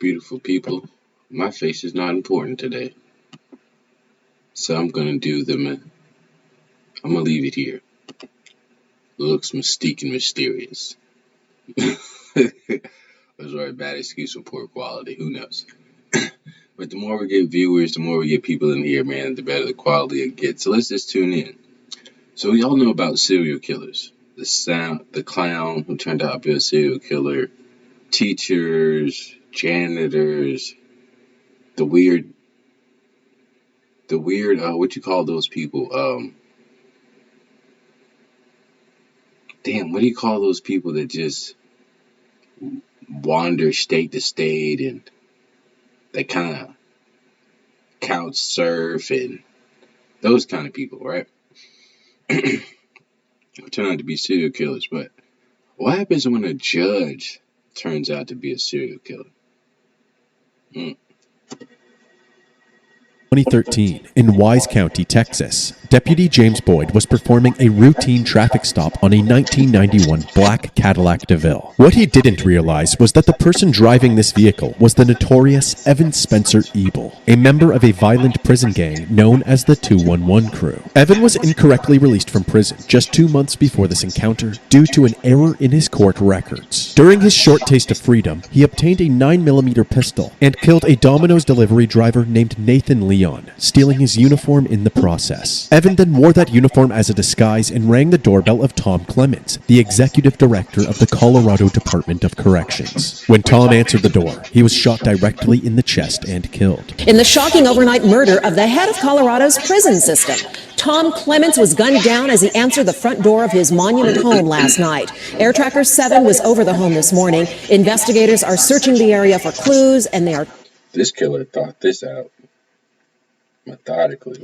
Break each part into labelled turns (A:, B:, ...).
A: Beautiful people. My face is not important today, so I'm gonna do I'm gonna leave it here. Looks mystique and mysterious. That's a bad excuse for poor quality. Who knows? But the more we get viewers, the more we get people in here, man, the better the quality it gets. So let's just tune in. So we all know about serial killers. The clown who turned out to be a serial killer, teachers, janitors, the weird, what you call those people? What do you call those people that just wander state to state and they kind of couch surf and those kind of people, right? Turn out to be serial killers, but what happens when a judge turns out to be a serial killer?
B: 2013, in Wise County, Texas, Deputy James Boyd was performing a routine traffic stop on a 1991 black Cadillac DeVille. What he didn't realize was that the person driving this vehicle was the notorious Evan Spencer Ebel, a member of a violent prison gang known as the 211 Crew. Evan was incorrectly released from prison just 2 months before this encounter due to an error in his court records. During his short taste of freedom, he obtained a 9mm pistol and killed a Domino's delivery driver named Nathan Leon, stealing his uniform in the process. Evan then wore that uniform as a disguise and rang the doorbell of Tom Clements, the executive director of the Colorado Department of Corrections. When Tom answered the door, he was shot directly in the chest and killed.
C: In the shocking overnight murder of the head of Colorado's prison system, Tom Clements was gunned down as he answered the front door of his Monument home last night. Air Tracker 7 was over the home this morning. Investigators are searching the area for clues, and they are...
A: This killer thought this out methodically,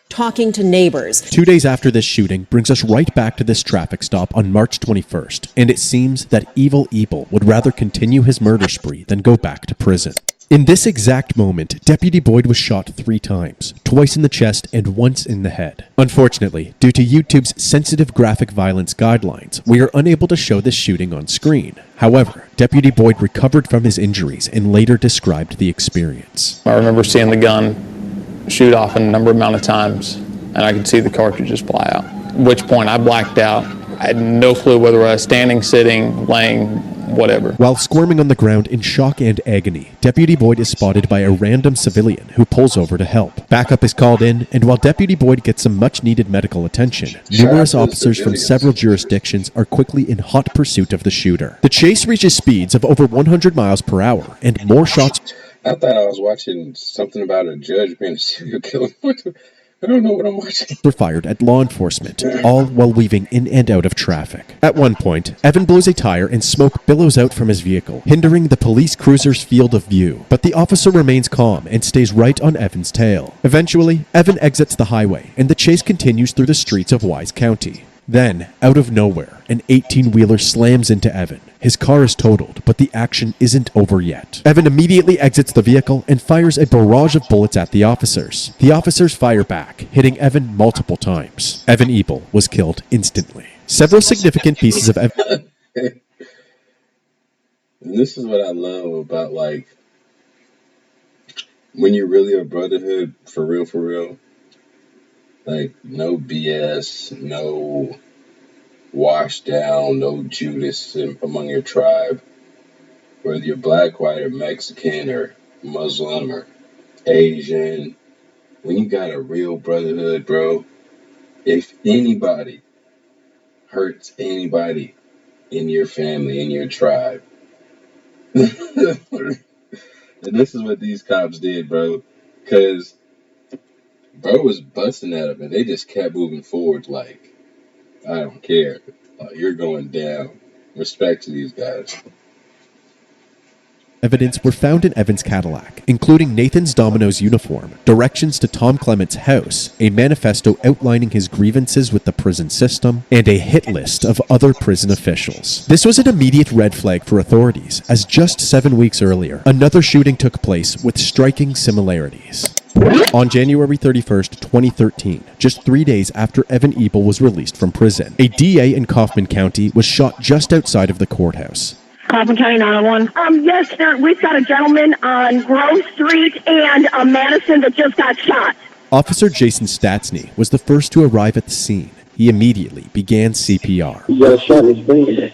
C: talking to neighbors.
B: 2 days after this shooting brings us right back to this traffic stop on March 21st, and it seems that Evil Ebel would rather continue his murder spree than go back to prison. In this exact moment, Deputy Boyd was shot 3 times, twice in the chest and once in the head. Unfortunately, due to YouTube's sensitive graphic violence guidelines, we are unable to show this shooting on screen. However, Deputy Boyd recovered from his injuries and later described the experience.
D: I remember seeing the gun shoot off a number amount of times, and I could see the cartridges fly out, at which point I blacked out. I had no clue whether I was standing, sitting, laying, whatever.
B: While squirming on the ground in shock and agony, Deputy Boyd is spotted by a random civilian who pulls over to help. Backup is called in, and while Deputy Boyd gets some much-needed medical attention, numerous officers from several jurisdictions are quickly in hot pursuit of the shooter. The chase reaches speeds of over 100 miles per hour, and more shots...
A: I thought I was watching something about a judge being a serial killer. I don't know what I'm watching.
B: Were fired at law enforcement, all while weaving in and out of traffic. At one point, Evan blows a tire and smoke billows out from his vehicle, hindering the police cruiser's field of view. But the officer remains calm and stays right on Evan's tail. Eventually, Evan exits the highway, and the chase continues through the streets of Wise County. Then, out of nowhere, an 18-wheeler slams into Evan. His car is totaled, but the action isn't over yet. Evan immediately exits the vehicle and fires a barrage of bullets at the officers. The officers fire back, hitting Evan multiple times. Evan Ebel was killed instantly. Several significant pieces of evidence.
A: And this is what I love about, when you're really a brotherhood, for real. No BS, no wash down, no Judas among your tribe. Whether you're black, white, or Mexican, or Muslim, or Asian. When you got a real brotherhood, bro, if anybody hurts anybody in your family, in your tribe. And this is what these cops did, bro. Because bro was busting at him, and they just kept moving forward I don't care. You're going down. Respect to these guys.
B: Evidence were found in Evan's Cadillac, including Nathan's Domino's uniform, directions to Tom Clements' house, a manifesto outlining his grievances with the prison system, and a hit list of other prison officials. This was an immediate red flag for authorities, as just 7 weeks earlier, another shooting took place with striking similarities. On January 31st, 2013, just 3 days after Evan Ebel was released from prison, a DA in Kaufman County was shot just outside of the courthouse.
E: Kaufman County 911. Yes, sir. We've got a gentleman on Grove Street and Madison that just got shot.
B: Officer Jason Statsny was the first to arrive at the scene. He immediately began CPR.
F: You got a shot in his brain.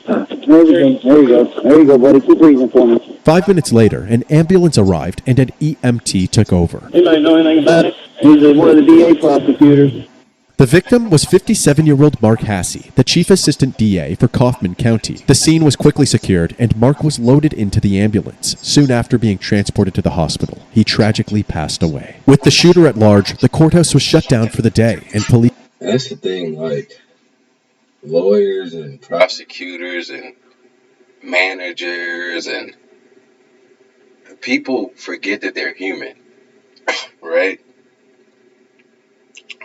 F: There you go. There you go, buddy. Keep breathing for me.
B: 5 minutes later, an ambulance arrived and an EMT took over.
F: Anybody know anything about it? He's one of the DA prosecutors.
B: The victim was 57-year-old Mark Hassey, the chief assistant DA for Kaufman County. The scene was quickly secured, and Mark was loaded into the ambulance. Soon after being transported to the hospital, he tragically passed away. With the shooter at large, the courthouse was shut down for the day, and police...
A: That's the thing, like, lawyers and prosecutors and managers and people forget that they're human, right?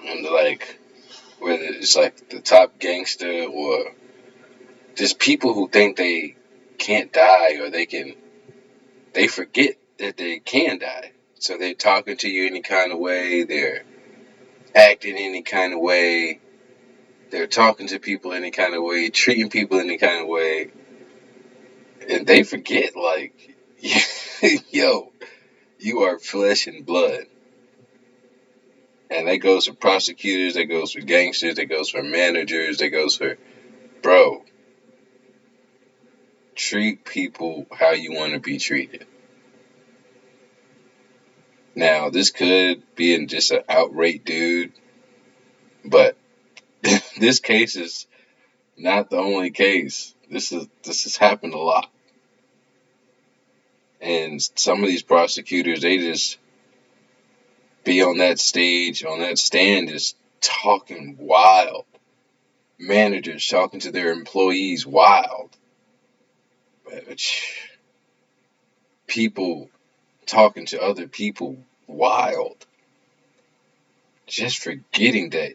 A: And, like, whether it's like the top gangster or just people who think they can't die or they forget that they can die. So they're talking to you any kind of way, they're acting any kind of way, they're talking to people any kind of way, treating people any kind of way, and they forget, like, yo, you are flesh and blood. And that goes for prosecutors, that goes for gangsters, that goes for managers, that goes for, bro, treat people how you want to be treated. Now, this could be just an outright dude, but this case is not the only case. This has happened a lot. And some of these prosecutors, they just be on that stage, on that stand, just talking wild. Managers talking to their employees wild. People talking to other people wild. Just forgetting that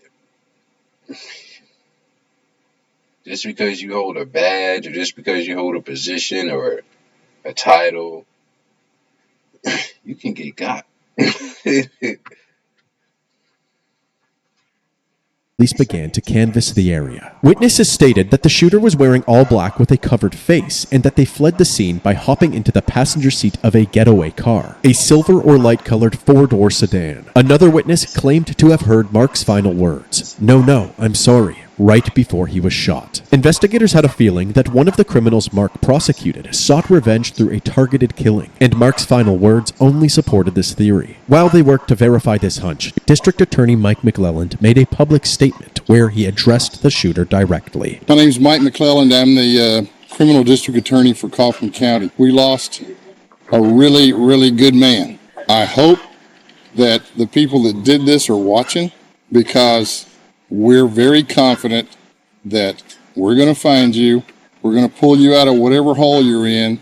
A: just because you hold a badge or just because you hold a position or a title, you can get got.
B: Police began to canvass the area. Witnesses stated that the shooter was wearing all black with a covered face and that they fled the scene by hopping into the passenger seat of a getaway car, a silver or light-colored four-door sedan. Another witness claimed to have heard Mark's final words, "No, I'm sorry," right before he was shot. Investigators had a feeling that one of the criminals Mark prosecuted sought revenge through a targeted killing, and Mark's final words only supported this theory. While they worked to verify this hunch, District Attorney Mike McClelland made a public statement where he addressed the shooter directly.
G: My name's Mike McClelland. I'm the criminal district attorney for Kaufman County. We lost a really, really good man. I hope that the people that did this are watching, because we're very confident that we're going to find you, we're going to pull you out of whatever hole you're in, and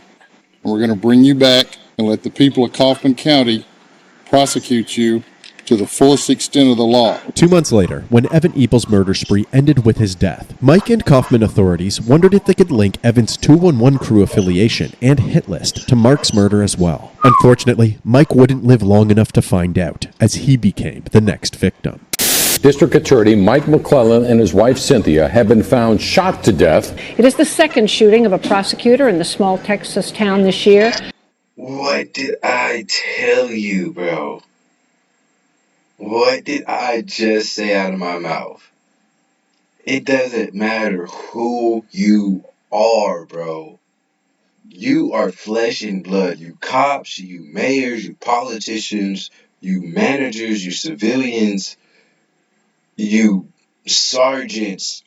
G: we're going to bring you back and let the people of Kaufman County prosecute you to the fullest extent of the law.
B: 2 months later, when Evan Ebel's murder spree ended with his death, Mike and Kaufman authorities wondered if they could link Evan's 211 crew affiliation and hit list to Mark's murder as well. Unfortunately, Mike wouldn't live long enough to find out, as he became the next victim.
H: District Attorney Mike McClelland and his wife Cynthia have been found shot to death.
I: It is the second shooting of a prosecutor in the small Texas town this year.
A: What did I tell you, bro? What did I just say out of my mouth? It doesn't matter who you are, bro. You are flesh and blood. You cops, you mayors, you politicians, you managers, you civilians, you sergeants,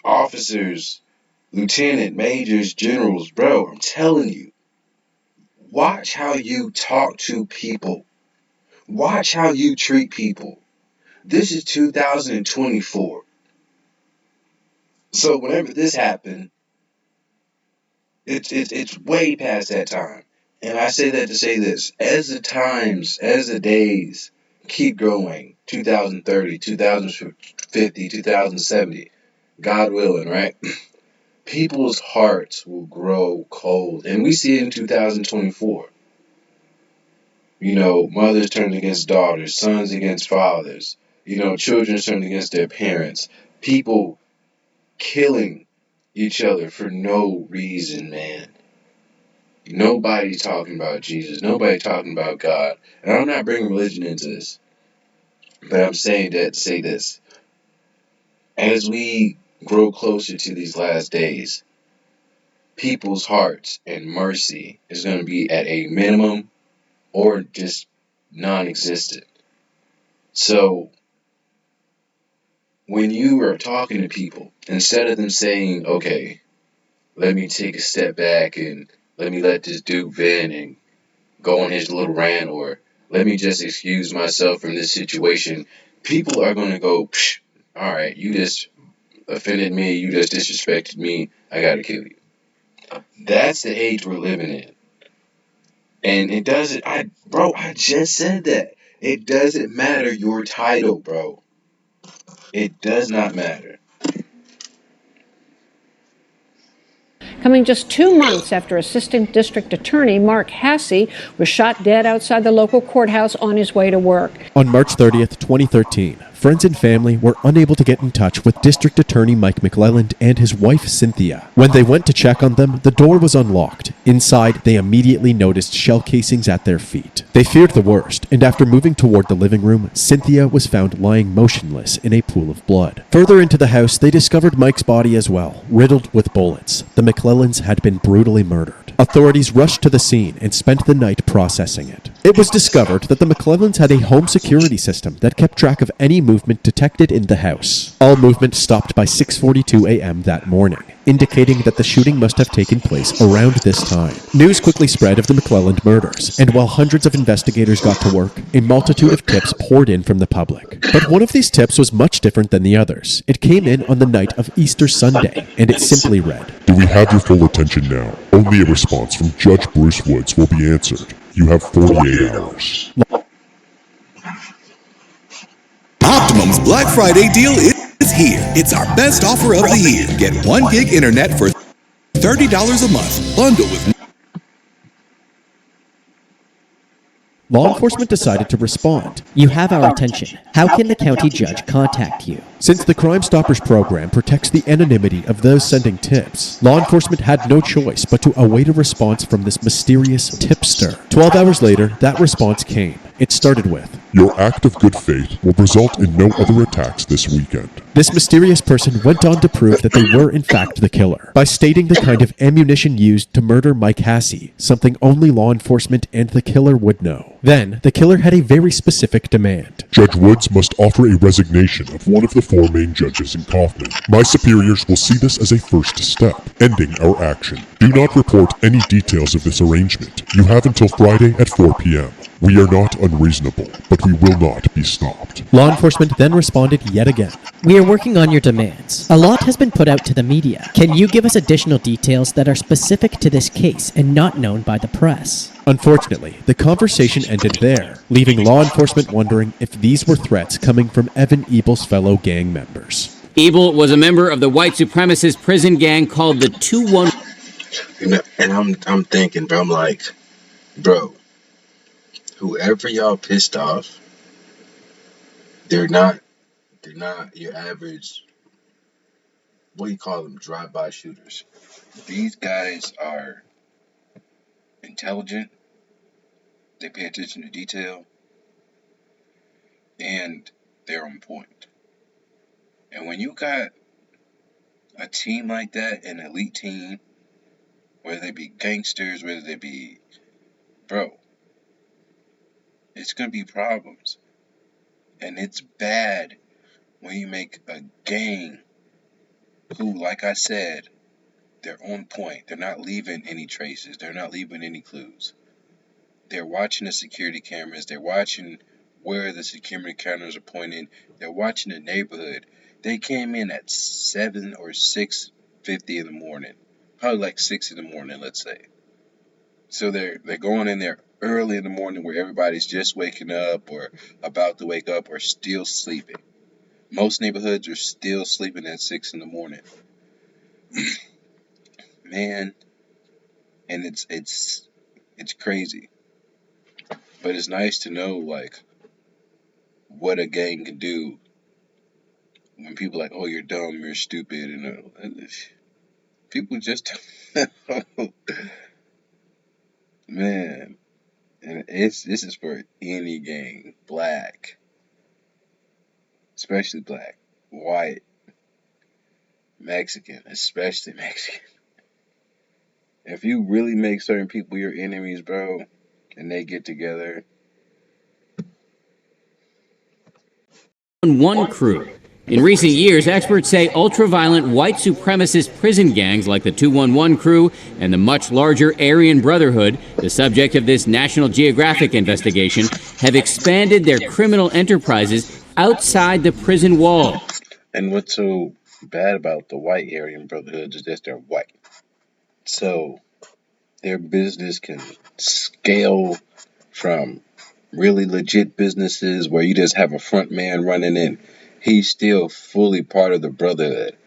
A: officers, lieutenant, majors, generals, bro. I'm telling you, watch how you talk to people. Watch how you treat people. This is 2024. So whenever this happened, it's way past that time. And I say that to say this. As the days keep going, 2030, 2050, 2070, God willing, right? People's hearts will grow cold. And we see it in 2024. You know, mothers turn against daughters, sons against fathers. You know, children turn against their parents. People killing each other for no reason, man. Nobody talking about Jesus. Nobody talking about God. And I'm not bringing religion into this. But I'm saying that to say this. As we grow closer to these last days, people's hearts and mercy is going to be at a minimum or just non-existent. So when you are talking to people, instead of them saying, okay, let me take a step back and let me let this dude vent and go on his little rant, or let me just excuse myself from this situation, people are going to go, psh, all right, you just offended me, you just disrespected me, I got to kill you. That's the age we're living in. And it doesn't, I just said that. It doesn't matter your title, bro. It does not matter.
I: Coming just 2 months after Assistant District Attorney Mark Hasse was shot dead outside the local courthouse on his way to work.
B: On March 30th, 2013, friends and family were unable to get in touch with District Attorney Mike McClelland and his wife Cynthia. When they went to check on them, the door was unlocked. Inside, they immediately noticed shell casings at their feet. They feared the worst, and after moving toward the living room, Cynthia was found lying motionless in a pool of blood. Further into the house, they discovered Mike's body as well, riddled with bullets. The McClellans had been brutally murdered. Authorities rushed to the scene and spent the night processing it. It was discovered that the McClellans had a home security system that kept track of any movement detected in the house. All movement stopped by 6:42 a.m. that morning, indicating that the shooting must have taken place around this time. News quickly spread of the McClelland murders, and while hundreds of investigators got to work, a multitude of tips poured in from the public. But one of these tips was much different than the others. It came in on the night of Easter Sunday, and it simply read,
J: "Do we have your full attention now? Only a response from Judge Bruce Woods will be answered. You have 48 hours."
K: Optimum's Black Friday deal is here. It's our best offer of the year. Get 1 gig internet for $30 a month. Bundle with...
B: Law enforcement decided to respond.
L: You have our attention. How can the county judge contact you?
B: Since the Crime Stoppers program protects the anonymity of those sending tips, law enforcement had no choice but to await a response from this mysterious tipster. 12 hours later, that response came. It started with,
J: "Your act of good faith will result in no other attacks this weekend."
B: This mysterious person went on to prove that they were in fact the killer, by stating the kind of ammunition used to murder Mike Hasse, something only law enforcement and the killer would know. Then, the killer had a very specific demand.
J: "Judge Woods must offer a resignation of one of the 4 main judges in Kaufman. My superiors will see this as a first step, ending our action. Do not report any details of this arrangement. You have until Friday at 4 p.m. We are not unreasonable, but we will not be stopped."
B: Law enforcement then responded yet again.
L: We are working on your demands. A lot has been put out to the media. Can you give us additional details that are specific to this case and not known by the press?
B: Unfortunately, the conversation ended there, leaving law enforcement wondering if these were threats coming from Evan Ebel's fellow gang members.
M: Ebel was a member of the white supremacist prison gang called the 2-1.
A: And I'm thinking, bro, I'm like, bro, whoever y'all pissed off, they're not your average, what do you call them, drive-by shooters. These guys are intelligent, they pay attention to detail, and they're on point. And when you got a team like that, an elite team, whether they be gangsters, whether they be, bro, it's gonna be problems. And it's bad when you make a gang who, like I said, they're on point. They're not leaving any traces. They're not leaving any clues. They're watching the security cameras. They're watching where the security cameras are pointing. They're watching the neighborhood. They came in at 7 or 6:50 in the morning. Probably like 6 in the morning, let's say. So they're going in there early in the morning where everybody's just waking up or about to wake up or still sleeping. Most neighborhoods are still sleeping at 6 in the morning. Man, and it's crazy. But it's nice to know, like, what a gang can do when people are like, oh, you're dumb, you're stupid, and People just don't know. Man. And this is for any gang. Black. Especially black. White. Mexican. Especially Mexican. If you really make certain people your enemies, bro, and they get together.
M: 211 crew. In recent years, experts say ultra-violent white supremacist prison gangs like the 211 crew and the much larger Aryan Brotherhood, the subject of this National Geographic investigation, have expanded their criminal enterprises outside the prison wall.
A: And what's so bad about the white Aryan Brotherhood is that they're white. So their business can scale from really legit businesses where you just have a front man running in. He's still fully part of the brotherhood,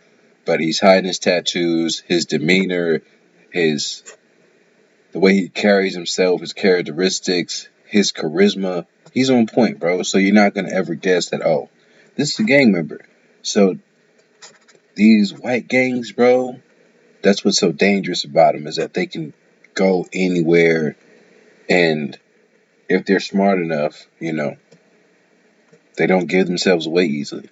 A: but he's hiding his tattoos, his demeanor, the way he carries himself, his characteristics, his charisma. He's on point, bro. So you're not gonna ever guess that, oh, this is a gang member. So these white gangs, bro, that's what's so dangerous about them, is that they can go anywhere, and if they're smart enough, they don't give themselves away easily.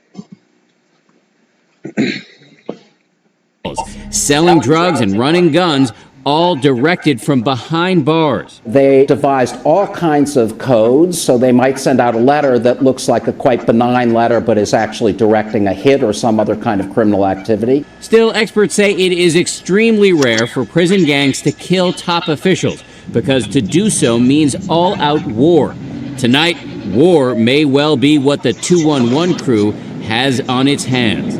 M: Selling drugs and running guns, all directed from behind bars.
N: They devised all kinds of codes, so they might send out a letter that looks like a quite benign letter but is actually directing a hit or some other kind of criminal activity.
M: Still, experts say it is extremely rare for prison gangs to kill top officials, because to do so means all-out war. Tonight, war may well be what the 211 crew has on its hands.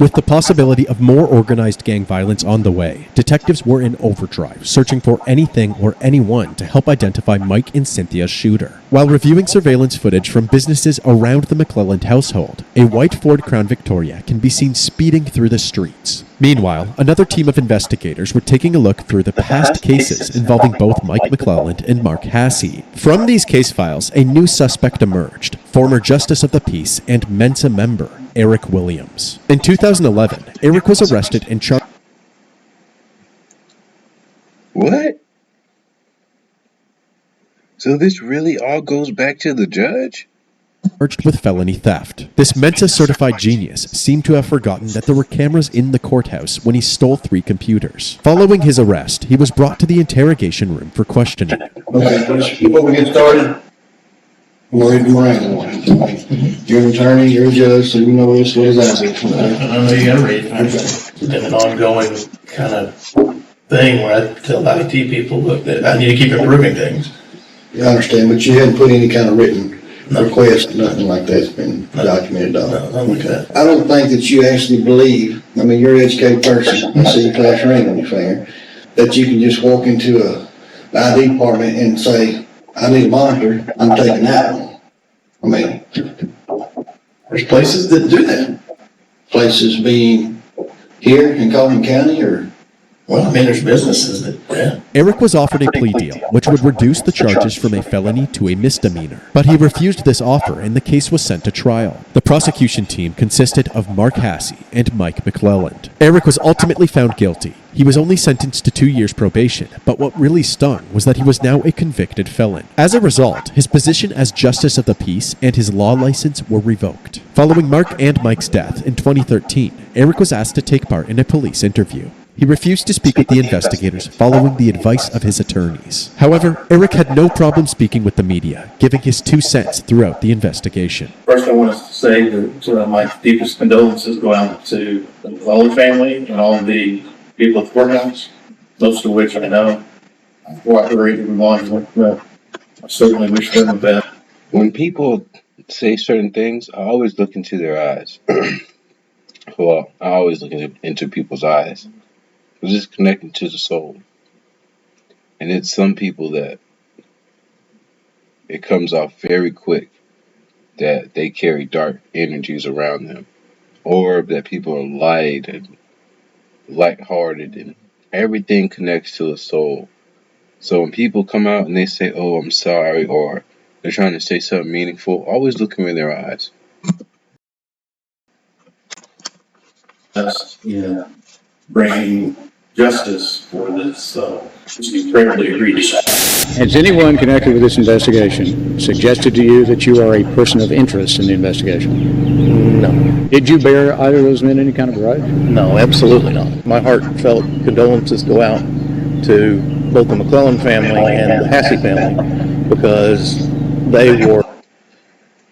B: With the possibility of more organized gang violence on the way, detectives were in overdrive, searching for anything or anyone to help identify Mike and Cynthia's shooter. While reviewing surveillance footage from businesses around the McClelland household, a white Ford Crown Victoria can be seen speeding through the streets. Meanwhile, another team of investigators were taking a look through the past cases involving both Mike McClelland and Mark Hasse. From these case files, a new suspect emerged, former Justice of the Peace and Mensa member, Eric Williams. In 2011, Eric was arrested and charged.
A: What? So this really all goes back to the judge?
B: Charged with felony theft. This Mensa-certified genius seemed to have forgotten that there were cameras in the courthouse when he stole 3 computers. Following his arrest, he was brought to the interrogation room for questioning.
F: Okay, before we get started, Lloyd Moran, you're an attorney, you're a judge, so you know what is out there.
O: I know you gotta read. It's been an ongoing kind of thing where I tell IT people, look, that I need to keep improving things.
F: Yeah, I understand, but you hadn't put any kind of written request, nothing like that's been documented on.
O: No, nothing like that.
F: I don't think that you actually believe, I mean, you're an educated person, I see your class ring on your finger, that you can just walk into the ID department and say, I need a monitor, I'm taking that one. I mean,
O: there's places that do that.
F: Places being here in Kaufman County, or?
O: Well, I mean, there's businesses that, yeah.
B: Eric was offered a plea deal, which would reduce the charges from a felony to a misdemeanor. But he refused this offer, and the case was sent to trial. The prosecution team consisted of Mark Hasse and Mike McClelland. Eric was ultimately found guilty. He was only sentenced to 2 years probation, but what really stung was that he was now a convicted felon. As a result, his position as Justice of the Peace and his law license were revoked. Following Mark and Mike's death in 2013, Eric was asked to take part in a police interview. He refused to speak with the investigators following the advice of his attorneys. However, Eric had no problem speaking with the media, giving his 2 cents throughout the investigation.
O: First, I want to say that my deepest condolences go out to the McClelland family and all the people at the courthouse, most of which I know. I cooperated with law enforcement. I certainly wish them the best.
A: When people say certain things, I always look into their eyes. Well, I always look into people's eyes. It's just connecting to the soul. And it's some people that it comes off very quick that they carry dark energies around them. Or that people are light and lighthearted, and everything connects to the soul. So when people come out and they say, oh, I'm sorry, or they're trying to say something meaningful, always look them in their eyes.
O: Yeah. bringing justice for this incredibly egregious act.
P: Has anyone connected with this investigation suggested to you that you are a person of interest in the investigation?
Q: No.
P: Did you bear either of those men any kind of grudge?
Q: No, absolutely not. My heartfelt condolences go out to both the McClellan family and the Hassey family because they were...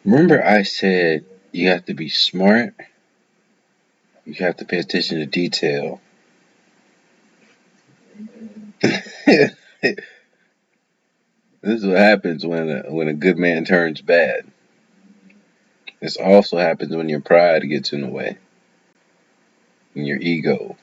A: Remember I said you have to be smart, you have to pay attention to detail. This is what happens when a good man turns bad. This also happens when your pride gets in the way. And your ego.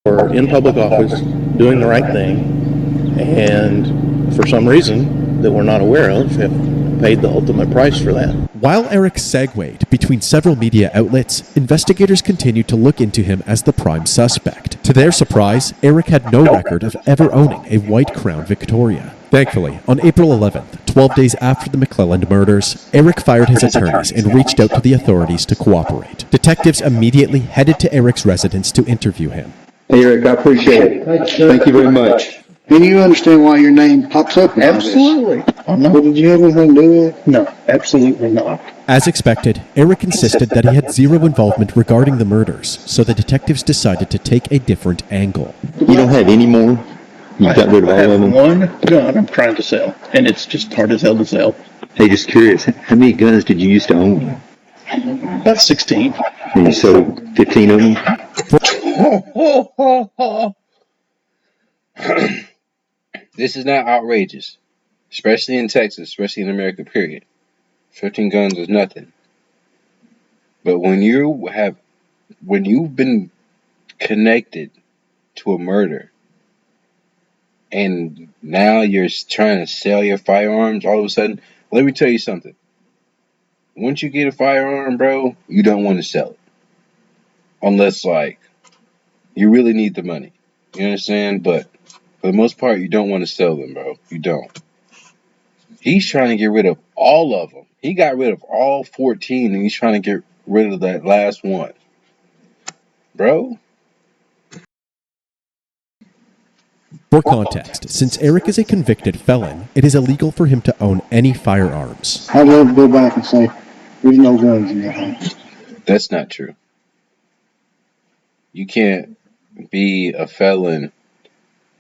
Q: Were in public office doing the right thing, and for some reason that we're not aware of, have paid the ultimate price for that.
B: While Eric segued between several media outlets, investigators continued to look into him as the prime suspect. To their surprise, Eric had no record of ever owning a white Crown Victoria. Thankfully, on April 11th, 12 days after the McClelland murders, Eric fired his attorneys and reached out to the authorities to cooperate. Detectives immediately headed to Eric's residence to interview him.
R: Hey, Eric, I appreciate it. Thank you very much.
F: And you understand why your name pops up?
Q: Absolutely.
F: Well, did you have anything to do with it?
Q: No, absolutely not.
B: As expected, Eric insisted that he had zero involvement regarding the murders, so the detectives decided to take a different angle.
R: You don't have any more? You got rid of all of them?
Q: One gun I'm trying to sell, and it's just hard as hell to sell.
R: Hey, just curious, how many guns did you used to own?
Q: About 16.
R: And you sold 15 of them?
A: This is not outrageous, especially in Texas, especially in America, period. 15 guns is nothing. But when you've been connected to a murder, and now you're trying to sell your firearms, all of a sudden, let me tell you something. Once you get a firearm, bro, you don't want to sell it. Unless, like, you really need the money. You understand? But for the most part, you don't want to sell them, bro. You don't. He's trying to get rid of all of them. He got rid of all 14, and he's trying to get rid of that last one. Bro?
B: For context, since Eric is a convicted felon, it is illegal for him to own any firearms.
F: I'd love to go back and say, there's no guns in your house.
A: That's not true. You can't be a felon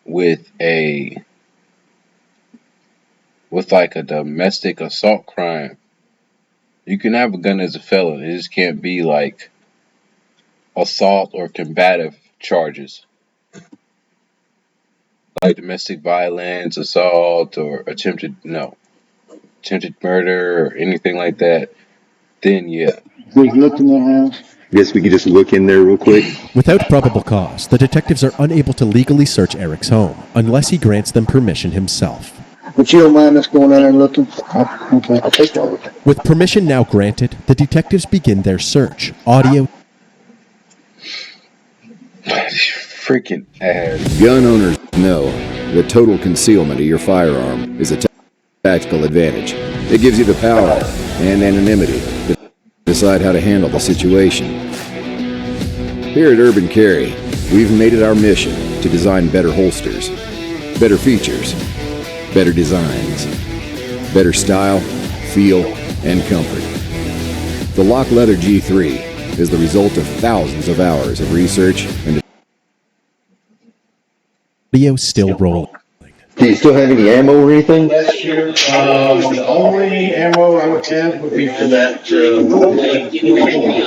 A: with like a domestic assault crime. You can have a gun as a felon. It just can't be like assault or combative charges. Like domestic violence, assault, or attempted murder or anything like that. Then yeah.
F: We looked in the house.
R: Guess we could just look in there real quick.
B: Without probable cause, the detectives are unable to legally search Eric's home unless he grants them permission himself.
F: But you don't mind us going in there and looking? Okay, I'll take that.
B: With permission now granted, the detectives begin their search. Audio.
A: Freaking ass.
S: Gun owners know that total concealment of your firearm is a tactical advantage. It gives you the power and anonymity to decide how to handle the situation. Here at Urban Carry, we've made it our mission to design better holsters, better features, better designs, better style, feel, and comfort. The Lock Leather G3 is the result of thousands of hours of research and
B: Audio still rolling.
R: Do you still have any ammo or anything?
O: The only ammo I would have would be for that.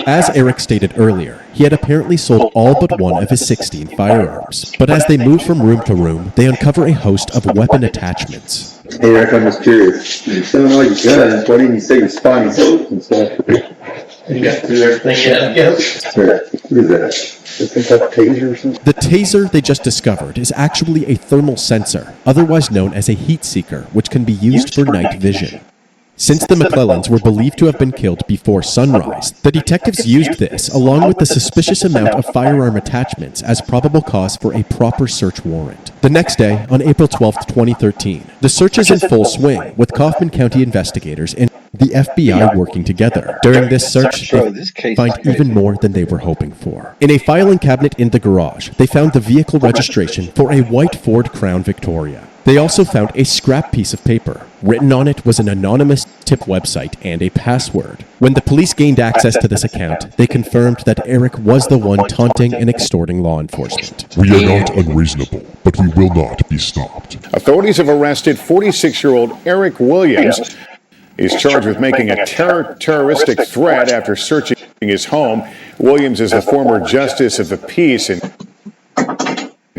B: As Eric stated earlier, he had apparently sold all but one of his 16 firearms. But as they move from room to room, they uncover a host of weapon attachments.
R: Hey, Eric, I'm just curious. You're selling all your guns. Why didn't you say you're spotting soap and stuff?
O: You got to do everything yet, I guess.
R: Sure. What is that?
B: The taser they just discovered is actually a thermal sensor, otherwise known as a heat seeker, which can be used for night vision. Since the McClellans were believed to have been killed before sunrise, the detectives used this, along with the suspicious amount of firearm attachments, as probable cause for a proper search warrant. The next day, on April 12, 2013, the search is in full swing, with Kaufman County investigators in the FBI working together. During this search,
A: Bro,
B: they
A: this case
B: find
A: is crazy.
B: even more than they were hoping for. In a filing cabinet in the garage, they found the vehicle registration for a white Ford Crown Victoria. They also found a scrap piece of paper. Written on it was an anonymous tip website and a password. When the police gained access to this account, they confirmed that Eric was the one taunting and extorting law enforcement.
J: We are not unreasonable, but we will not be stopped.
T: Authorities have arrested 46-year-old Eric Williams. He's charged with making a terroristic threat after searching his home. Williams is the former justice of the peace in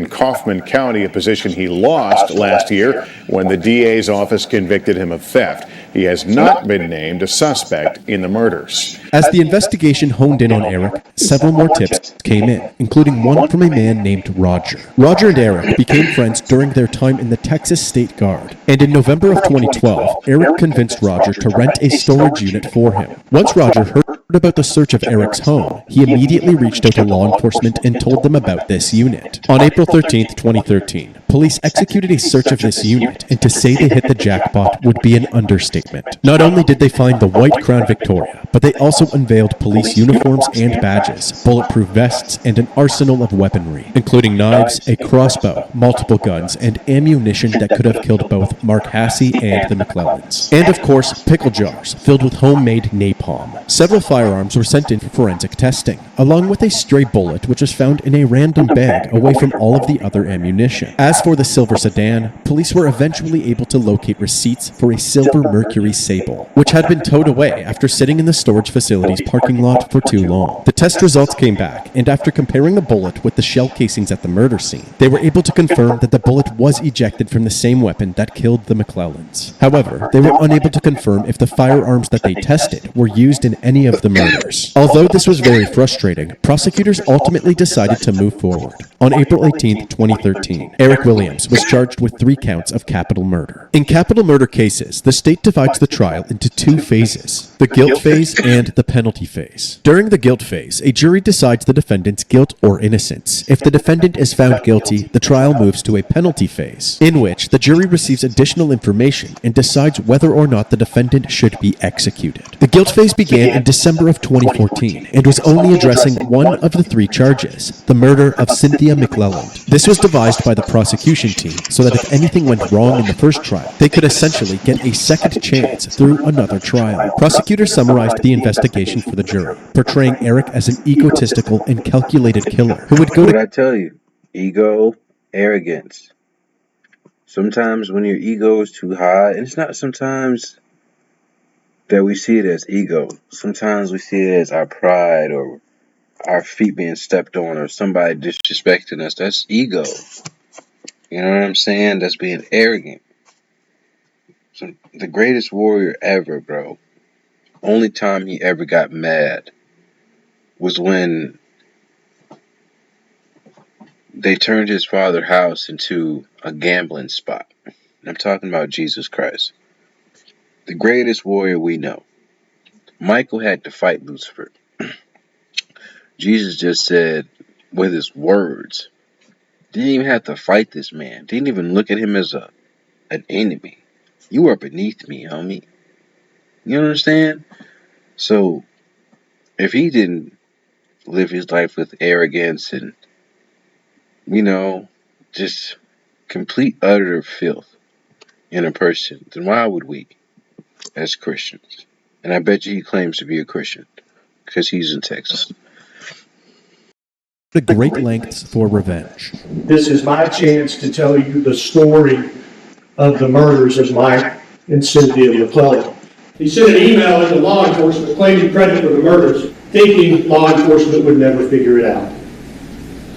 T: Kaufman County, a position he lost last year when the DA's office convicted him of theft. He has not been named a suspect in the murders.
B: As the investigation honed in on Eric, several more tips came in, including one from a man named Roger. Roger and Eric became friends during their time in the Texas State Guard, and in November of 2012, Eric convinced Roger to rent a storage unit for him. Once Roger heard about the search of Eric's home, he immediately reached out to law enforcement and told them about this unit. On April 13, 2013, police executed a search of this unit, and to say they hit the jackpot would be an understatement. Not only did they find the white Crown Victoria, but they also unveiled police uniforms and badges, bulletproof vests, and an arsenal of weaponry, including knives, a crossbow, multiple guns, and ammunition that could have killed both Mark Hasse and the McClellans. And of course, pickle jars filled with homemade napalm. Several firearms were sent in for forensic testing, along with a stray bullet which was found in a random bag away from all of the other ammunition. As for the silver sedan, police were eventually able to locate receipts for a silver Mercury Sable, which had been towed away after sitting in the storage facility's parking lot for too long. The test results came back, and after comparing the bullet with the shell casings at the murder scene, they were able to confirm that the bullet was ejected from the same weapon that killed the McClellans. However, they were unable to confirm if the firearms that they tested were used in any of the murders. Although this was very frustrating, prosecutors ultimately decided to move forward. On April 18, 2013, Eric Williams was charged with 3 counts of capital murder. In capital murder cases, the state divides the trial into 2 phases, the guilt phase and the penalty phase. During the guilt phase, a jury decides the defendant's guilt or innocence. If the defendant is found guilty, the trial moves to a penalty phase, in which the jury receives additional information and decides whether or not the defendant should be executed. The guilt phase began in December of 2014 and was only addressing one of the 3 charges, the murder of Cynthia McClelland. This was devised by the prosecution team so that if anything went wrong in the first trial, they could essentially get a second chance through another trial. Prosecutors summarized the investigation for the jury, portraying Eric as an egotistical and calculated killer who would go
A: What
B: to...
A: I tell you, ego, arrogance. Sometimes when your ego is too high, and it's not sometimes that we see it as ego. Sometimes we see it as our pride or our feet being stepped on or somebody disrespecting us. That's ego. You know what I'm saying? That's being arrogant. So the greatest warrior ever, bro. Only time he ever got mad was when they turned his father's house into a gambling spot. And I'm talking about Jesus Christ. The greatest warrior we know. Michael had to fight Lucifer. Jesus just said with his words. Didn't even have to fight this man. Didn't even look at him as an enemy. You are beneath me, homie. You understand? So, if he didn't live his life with arrogance and, just complete utter filth in a person, then why would we as Christians? And I bet you he claims to be a Christian because he's in Texas.
B: The great lengths for revenge.
U: This is my chance to tell you the story of the murders of Mike and Cynthia McClellan. He sent an email into law enforcement claiming credit for the murders, thinking law enforcement would never figure it out.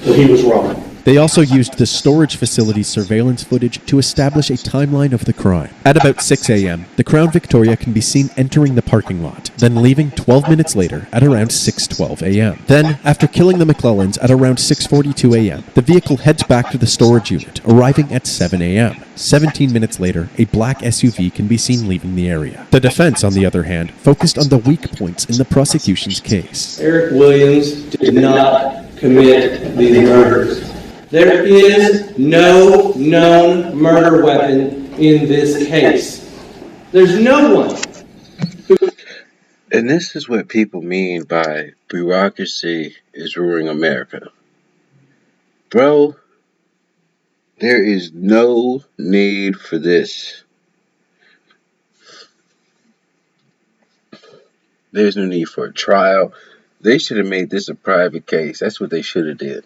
U: But he was wrong.
B: They also used the storage facility's surveillance footage to establish a timeline of the crime. At about 6 a.m., the Crown Victoria can be seen entering the parking lot, then leaving 12 minutes later at around 6:12 a.m. Then, after killing the McClellans at around 6:42 a.m., the vehicle heads back to the storage unit, arriving at 7 a.m. 17 minutes later, a black SUV can be seen leaving the area. The defense, on the other hand, focused on the weak points in the prosecution's case.
V: Eric Williams did not commit these murders. There is no known murder weapon in this case. There's no one
A: And this is what people mean by bureaucracy is ruining America. Bro, there is no need for this. There's no need for a trial. They should have made this a private case. That's what they should have did.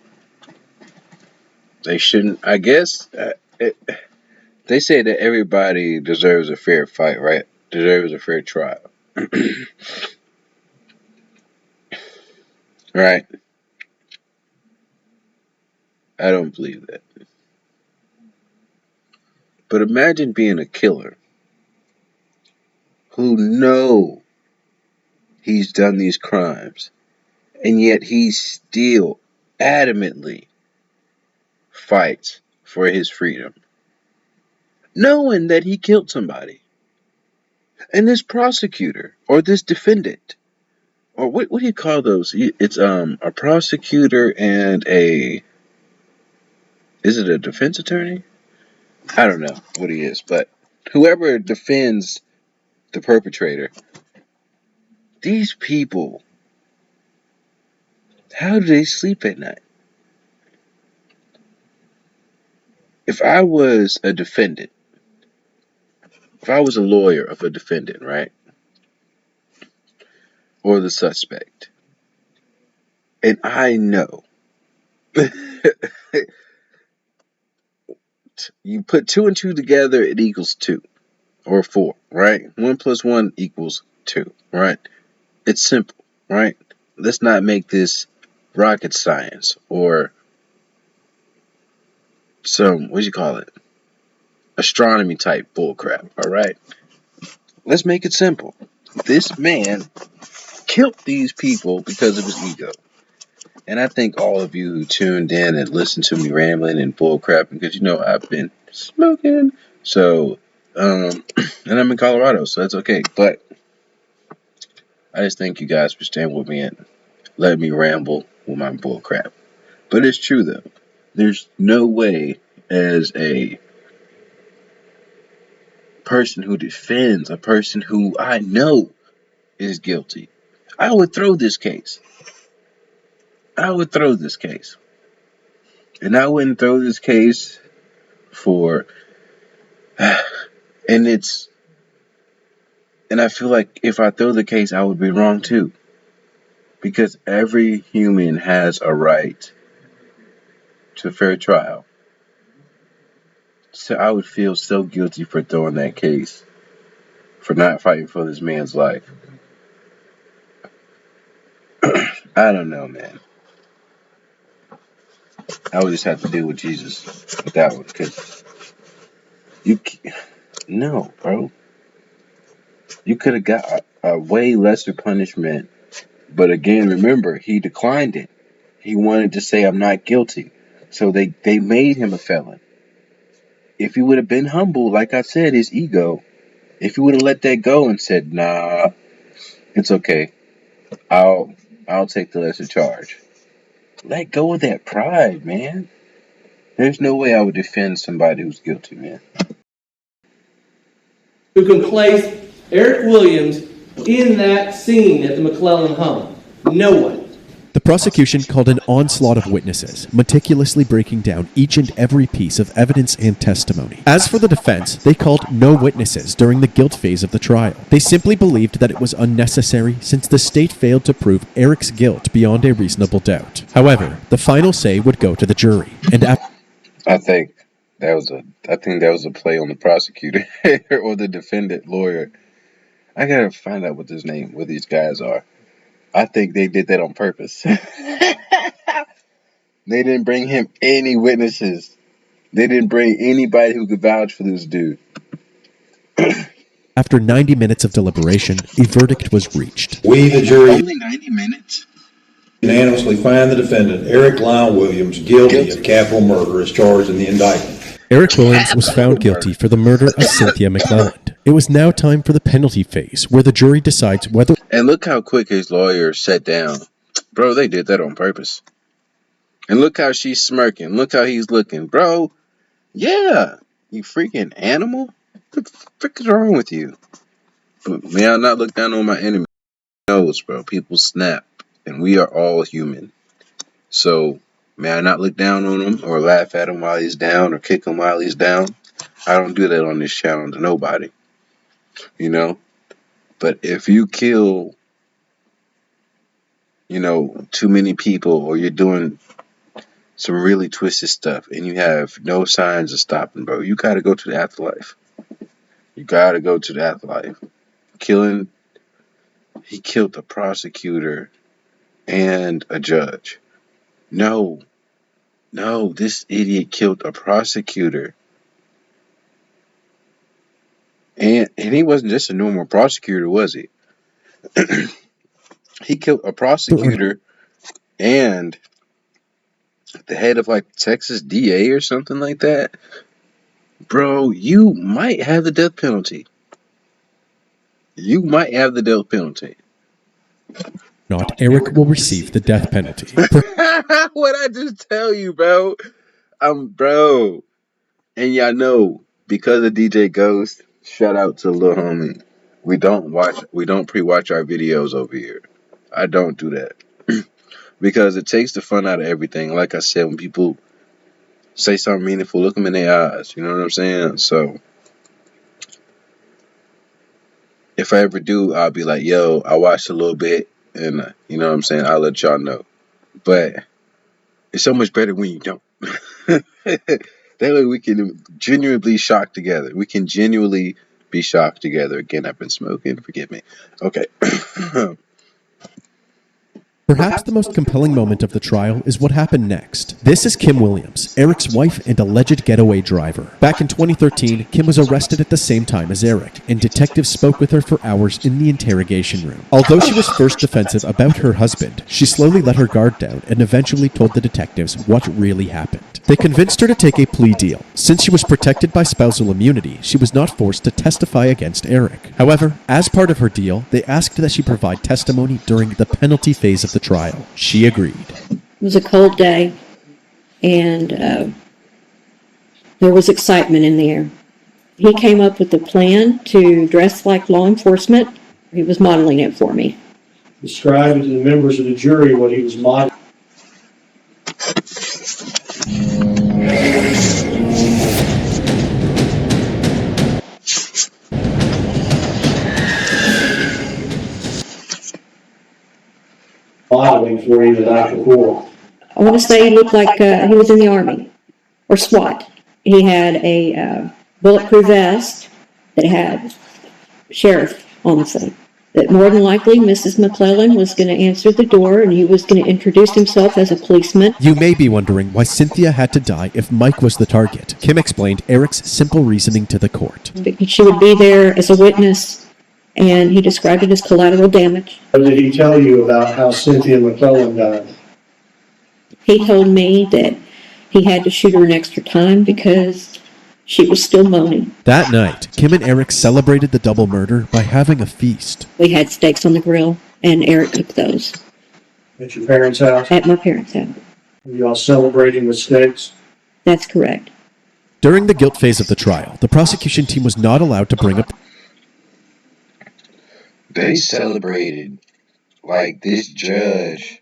A: They shouldn't, I guess, they say that everybody deserves a fair fight, right? Deserves a fair trial. Right? I don't believe that. But imagine being a killer who know he's done these crimes, and yet he still adamantly fights for his freedom, knowing that he killed somebody. And this prosecutor or this defendant, or what do you call those? It's a prosecutor and is it a defense attorney? I don't know what he is, but whoever defends the perpetrator, these people, how do they sleep at night? If I was a defendant, if I was a lawyer of a defendant, right? Or the suspect, and I know you put 2 and 2 together, it equals 2 or 4, right? 1 plus 1 equals 2, right? It's simple, right? Let's not make this rocket science or some, what do you call it? Astronomy type bullcrap, all right? Let's make it simple. This man killed these people because of his ego. And I thank all of you who tuned in and listened to me rambling and bullcrapping because you know I've been smoking. So, and I'm in Colorado, so that's okay. But I just thank you guys for staying with me and letting me ramble with my bullcrap. But it's true though. There's no way as a person who defends a person who I know is guilty, I would throw this case. I would throw this case. And I wouldn't throw this case for, and I feel like if I throw the case, I would be wrong too. Because every human has a right to a fair trial. So I would feel so guilty for throwing that case, for not fighting for this man's life. I don't know, man. I would just have to deal with Jesus with that one. Because no, bro. You could have got a way lesser punishment. But again, remember, he declined it. He wanted to say, I'm not guilty. So they made him a felon. If he would have been humble, like I said, his ego, if he would have let that go and said, nah, it's okay. I'll take the lesser charge. Let go of that pride, man. There's no way I would defend somebody who's guilty, man.
V: Who can place Eric Williams in that scene at the McClellan home? No one.
B: The prosecution called an onslaught of witnesses, meticulously breaking down each and every piece of evidence and testimony. As for the defense, they called no witnesses during the guilt phase of the trial. They simply believed that it was unnecessary since the state failed to prove Eric's guilt beyond a reasonable doubt. However, the final say would go to the jury, and
A: I think that was a play on the prosecutor or the defendant lawyer. I gotta find out what these guys are. I think they did that on purpose. They didn't bring him any witnesses. They didn't bring anybody who could vouch for this dude.
B: After 90 minutes of deliberation, a verdict was reached.
C: We, the jury,
A: Only 90 minutes?
C: Unanimously find the defendant, Eric Lyle Williams, guilty of capital murder as charged in the indictment.
B: Eric Williams was found guilty for the murder of Cynthia McClelland. It was now time for the penalty phase, where the jury decides whether...
A: And look how quick his lawyer sat down. Bro, they did that on purpose. And look how she's smirking. Look how he's looking. Bro, yeah, you freaking animal. What the frick is wrong with you? But may I not look down on my enemy. knows, bro. People snap, and we are all human. So, may I not look down on him or laugh at him while he's down or kick him while he's down? I don't do that on this channel to nobody, you know? But if you kill, too many people, or you're doing some really twisted stuff and you have no signs of stopping, bro, you gotta go to the afterlife. You gotta go to the afterlife. He killed a prosecutor and a judge. No, this idiot killed a prosecutor. And he wasn't just a normal prosecutor, was he? He killed a prosecutor and the head of like Texas DA or something like that. Bro, you might have the death penalty. You might have the death penalty.
B: Not Eric will receive the death penalty.
A: What'd I just tell you, bro? Bro. And y'all know, because of DJ Ghost, shout out to Lil Homie. We don't pre-watch our videos over here. I don't do that. Because it takes the fun out of everything. Like I said, when people say something meaningful, look them in their eyes. You know what I'm saying? So, if I ever do, I'll be like, yo, I watched a little bit. And, you know what I'm saying? I'll let y'all know. But it's so much better when you don't. That way we can genuinely be shocked together. We can genuinely be shocked together. Again, I've been smoking. Forgive me. Okay.
B: Perhaps the most compelling moment of the trial is what happened next. This is Kim Williams, Eric's wife and alleged getaway driver. Back in 2013, Kim was arrested at the same time as Eric, and detectives spoke with her for hours in the interrogation room. Although she was first defensive about her husband, she slowly let her guard down and eventually told the detectives what really happened. They convinced her to take a plea deal. Since she was protected by spousal immunity, she was not forced to testify against Eric. However, as part of her deal, they asked that she provide testimony during the penalty phase of the trial. She agreed.
I: It was a cold day, and there was excitement in the air. He came up with a plan to dress like law enforcement. He was modeling it for me.
U: Describe to the members of the jury what he was modeling. Modeling for you the night before.
I: I want to say he looked like he was in the Army or SWAT. He had a bulletproof vest that had sheriff on the front. That more than likely Mrs. McClellan was going to answer the door and he was going to introduce himself as a policeman.
B: You may be wondering why Cynthia had to die if Mike was the target. Kim explained Eric's simple reasoning to the court.
I: She would be there as a witness, and he described it as collateral damage.
U: What did he tell you about how Cynthia McClellan died?
I: He told me that he had to shoot her an extra time because she was still moaning.
B: That night, Kim and Eric celebrated the double murder by having a feast.
I: We had steaks on the grill, and Eric cooked those.
U: At your parents' house?
I: At my parents' house.
U: Were you all celebrating with steaks?
I: That's correct.
B: During the guilt phase of the trial, the prosecution team was not allowed to bring up...
A: They celebrated like this judge